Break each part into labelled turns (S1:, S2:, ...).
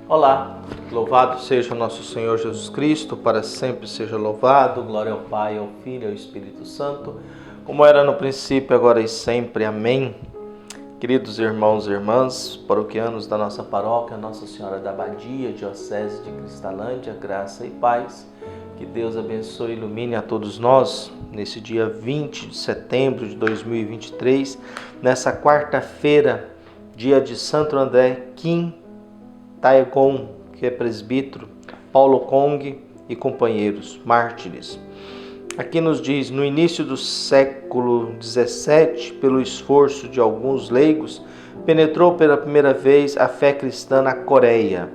S1: Olá, louvado seja o nosso Senhor Jesus Cristo, para sempre seja louvado, glória ao Pai, ao Filho e ao Espírito Santo, como era no princípio, agora e sempre. Amém. Queridos irmãos e irmãs, paroquianos da nossa paróquia, Nossa Senhora da Abadia, Diocese de Cristalândia, graça e paz. Que Deus abençoe e ilumine a todos nós, nesse dia 20 de setembro de 2023, nessa quarta-feira, dia de Santo André Kim Taegon, que é presbítero, Paulo Kong e companheiros, mártires. Aqui nos diz, no início do século XVII, pelo esforço de alguns leigos, penetrou pela primeira vez a fé cristã na Coreia.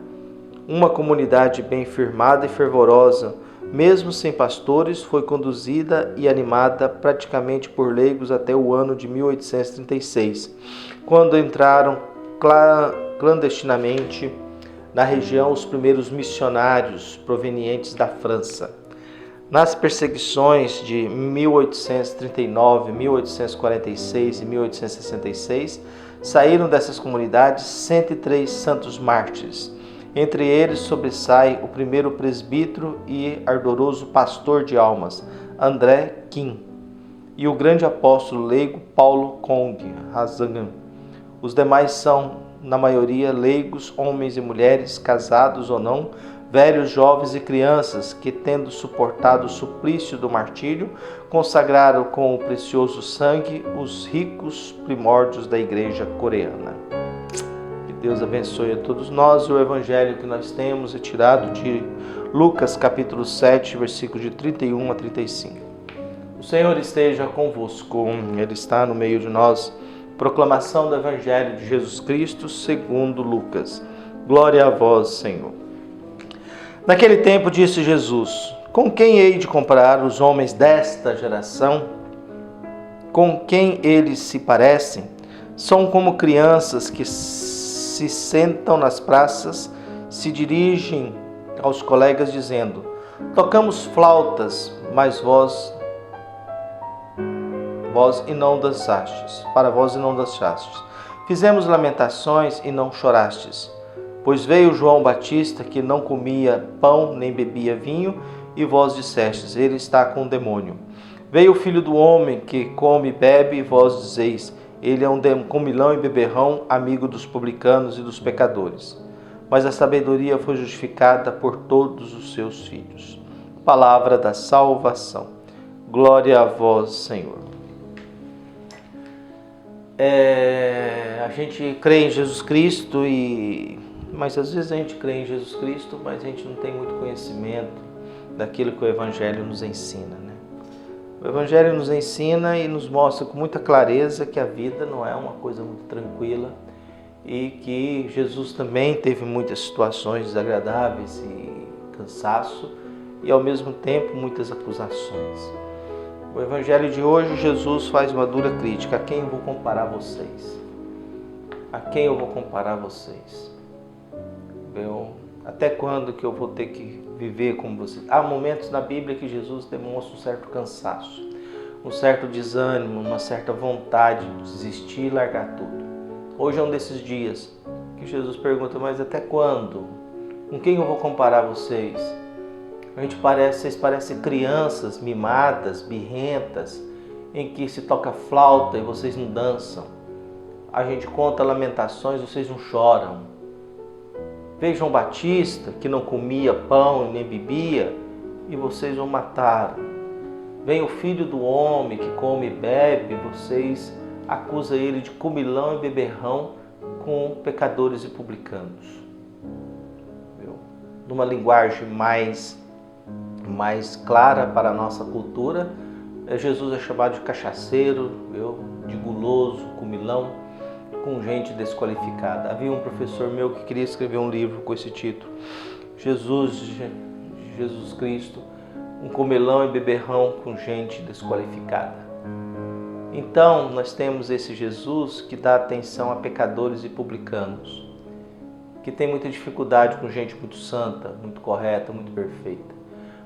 S1: Uma comunidade bem firmada e fervorosa, mesmo sem pastores, foi conduzida e animada praticamente por leigos até o ano de 1836, quando entraram clandestinamente na região os primeiros missionários provenientes da França. Nas perseguições de 1839, 1846 e 1866, saíram dessas comunidades 103 santos mártires. Entre eles sobressai o primeiro presbítero e ardoroso pastor de almas, André Kim, e o grande apóstolo leigo Paulo Kong Hazangan. Os demais são, na maioria, leigos, homens e mulheres, casados ou não, velhos, jovens e crianças, que, tendo suportado o suplício do martírio, consagraram com o precioso sangue os ricos primórdios da igreja coreana. Que Deus abençoe a todos nós. O evangelho que nós temos é tirado de Lucas, capítulo 7, versículos de 31 a 35. O Senhor esteja convosco, Ele está no meio de nós. Proclamação do Evangelho de Jesus Cristo segundo Lucas. Glória a vós, Senhor. Naquele tempo disse Jesus: com quem hei de comparar os homens desta geração? Com quem eles se parecem? São como crianças que se sentam nas praças, se dirigem aos colegas dizendo: tocamos flautas, mas vós e não dançastes, para vós e não dançastes. Fizemos lamentações e não chorastes. Pois veio João Batista, que não comia pão nem bebia vinho, e vós dissestes: ele está com o demônio. Veio o Filho do Homem, que come e bebe, e vós dizeis: ele é um comilão e beberrão, amigo dos publicanos e dos pecadores. Mas a sabedoria foi justificada por todos os seus filhos. Palavra da salvação. Glória a vós, Senhor. A gente crê em Jesus Cristo, mas às vezes a gente crê em Jesus Cristo, mas a gente não tem muito conhecimento daquilo que o Evangelho nos ensina, né? O Evangelho nos ensina e nos mostra com muita clareza que a vida não é uma coisa muito tranquila e que Jesus também teve muitas situações desagradáveis e cansaço e ao mesmo tempo muitas acusações. O Evangelho de hoje, Jesus faz uma dura crítica. A quem eu vou comparar vocês? A quem eu vou comparar vocês? Até quando que eu vou ter que viver como vocês? Há momentos na Bíblia que Jesus demonstra um certo cansaço, um certo desânimo, uma certa vontade de desistir e largar tudo. Hoje é um desses dias que Jesus pergunta: mas até quando? Com quem eu vou comparar vocês? Vocês parecem crianças mimadas, birrentas, em que se toca flauta e vocês não dançam. A gente conta lamentações, vocês não choram. Veja João Batista, que não comia pão e nem bebia, e vocês o mataram. Vem o Filho do Homem, que come e bebe, vocês acusam ele de comilão e beberrão com pecadores e publicanos. Numa linguagem mais clara para a nossa cultura, Jesus é chamado de cachaceiro, de guloso, comilão, com gente desqualificada. Havia um professor meu que queria escrever um livro com esse título: Jesus Cristo, um comilão e beberrão com gente desqualificada. Então, nós temos esse Jesus que dá atenção a pecadores e publicanos, que tem muita dificuldade com gente muito santa, muito correta, muito perfeita.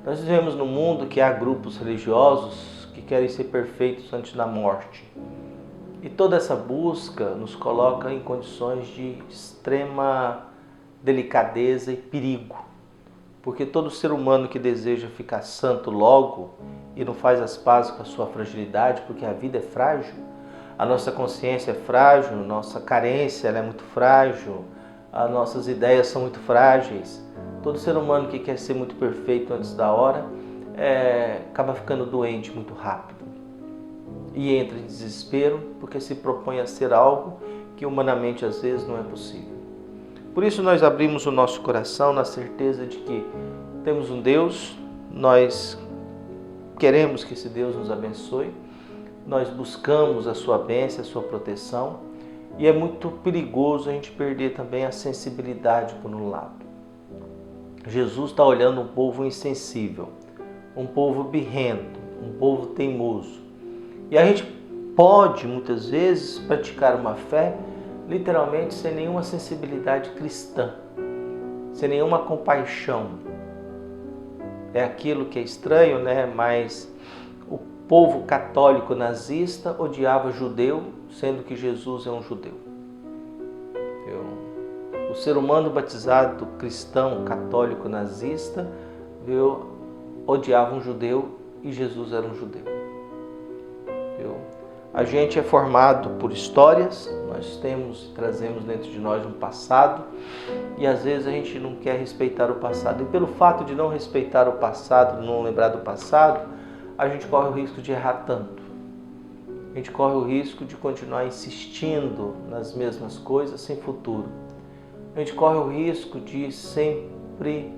S1: Nós vivemos num mundo que há grupos religiosos que querem ser perfeitos antes da morte. E toda essa busca nos coloca em condições de extrema delicadeza e perigo. Porque todo ser humano que deseja ficar santo logo e não faz as pazes com a sua fragilidade, porque a vida é frágil, a nossa consciência é frágil, nossa carência ela é muito frágil, as nossas ideias são muito frágeis. Todo ser humano que quer ser muito perfeito antes da hora acaba ficando doente muito rápido e entra em desespero porque se propõe a ser algo que humanamente às vezes não é possível. Por isso nós abrimos o nosso coração na certeza de que temos um Deus, nós queremos que esse Deus nos abençoe, nós buscamos a sua bênção, a sua proteção, e é muito perigoso a gente perder também a sensibilidade por um lado. Jesus está olhando um povo insensível, um povo birrento, um povo teimoso. E a gente pode muitas vezes praticar uma fé literalmente sem nenhuma sensibilidade cristã, sem nenhuma compaixão. É aquilo que é estranho, né? Mas o povo católico nazista odiava judeu, sendo que Jesus é um judeu. O ser humano batizado cristão, católico, nazista, odiava um judeu e Jesus era um judeu. A gente é formado por histórias, nós trazemos dentro de nós um passado e às vezes a gente não quer respeitar o passado. E pelo fato de não respeitar o passado, de não lembrar do passado, a gente corre o risco de errar tanto. A gente corre o risco de continuar insistindo nas mesmas coisas sem futuro. A gente corre o risco de sempre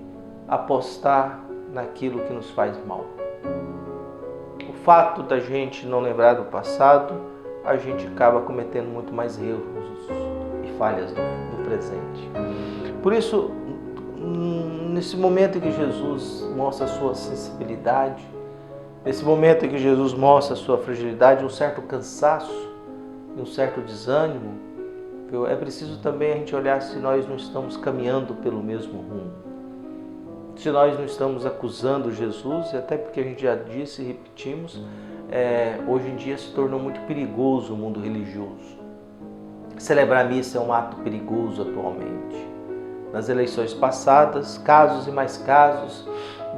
S1: apostar naquilo que nos faz mal. O fato da gente não lembrar do passado, a gente acaba cometendo muito mais erros e falhas no presente. Por isso, nesse momento em que Jesus mostra a sua sensibilidade, nesse momento em que Jesus mostra a sua fragilidade, um certo cansaço, um certo desânimo, é preciso também a gente olhar se nós não estamos caminhando pelo mesmo rumo. Se nós não estamos acusando Jesus, e até porque a gente já disse e repetimos, hoje em dia se tornou muito perigoso o mundo religioso. Celebrar a missa é um ato perigoso atualmente. Nas eleições passadas, casos e mais casos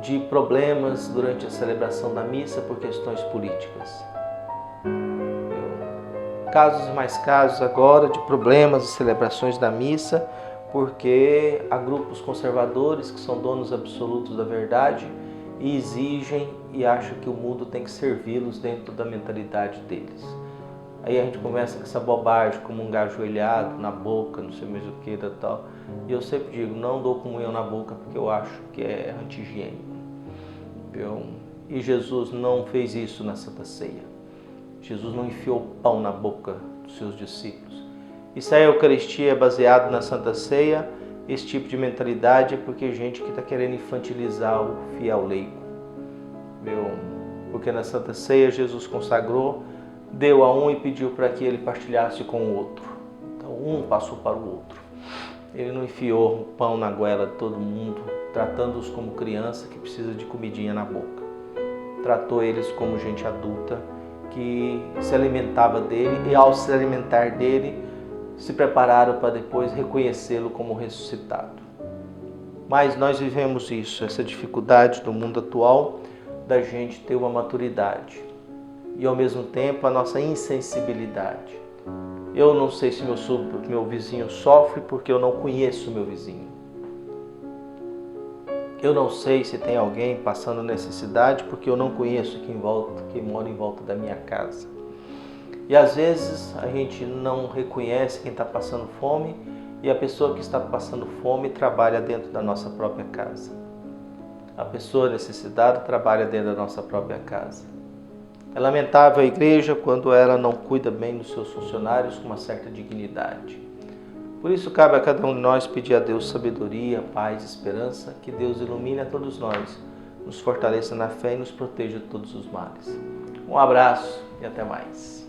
S1: de problemas durante a celebração da missa por questões políticas. Casos e mais casos agora de problemas e celebrações da missa, porque há grupos conservadores que são donos absolutos da verdade e exigem e acham que o mundo tem que servi-los dentro da mentalidade deles. Aí a gente começa com essa bobagem, como um ajoelhado na boca, não sei mais o que, tal. E eu sempre digo, não dou comunhão na boca porque eu acho que é anti-higiênico. E Jesus não fez isso na Santa Ceia. Jesus não enfiou pão na boca dos seus discípulos. E se a Eucaristia é baseada na Santa Ceia, esse tipo de mentalidade é porque é gente que está querendo infantilizar o fiel leigo. Porque na Santa Ceia Jesus consagrou, deu a um e pediu para que ele partilhasse com o outro. Então um passou para o outro. Ele não enfiou o pão na goela de todo mundo, tratando-os como criança que precisa de comidinha na boca. Tratou eles como gente adulta que se alimentava dele e ao se alimentar dele, se prepararam para depois reconhecê-lo como ressuscitado. Mas nós vivemos isso, essa dificuldade do mundo atual da gente ter uma maturidade e ao mesmo tempo a nossa insensibilidade. Eu não sei se meu vizinho sofre porque eu não conheço meu vizinho. Eu não sei se tem alguém passando necessidade porque eu não conheço quem mora em volta da minha casa. E às vezes a gente não reconhece quem está passando fome e a pessoa que está passando fome trabalha dentro da nossa própria casa. A pessoa necessitada trabalha dentro da nossa própria casa. É lamentável a igreja quando ela não cuida bem dos seus funcionários com uma certa dignidade. Por isso cabe a cada um de nós pedir a Deus sabedoria, paz, esperança, que Deus ilumine a todos nós, nos fortaleça na fé e nos proteja de todos os males. Um abraço e até mais.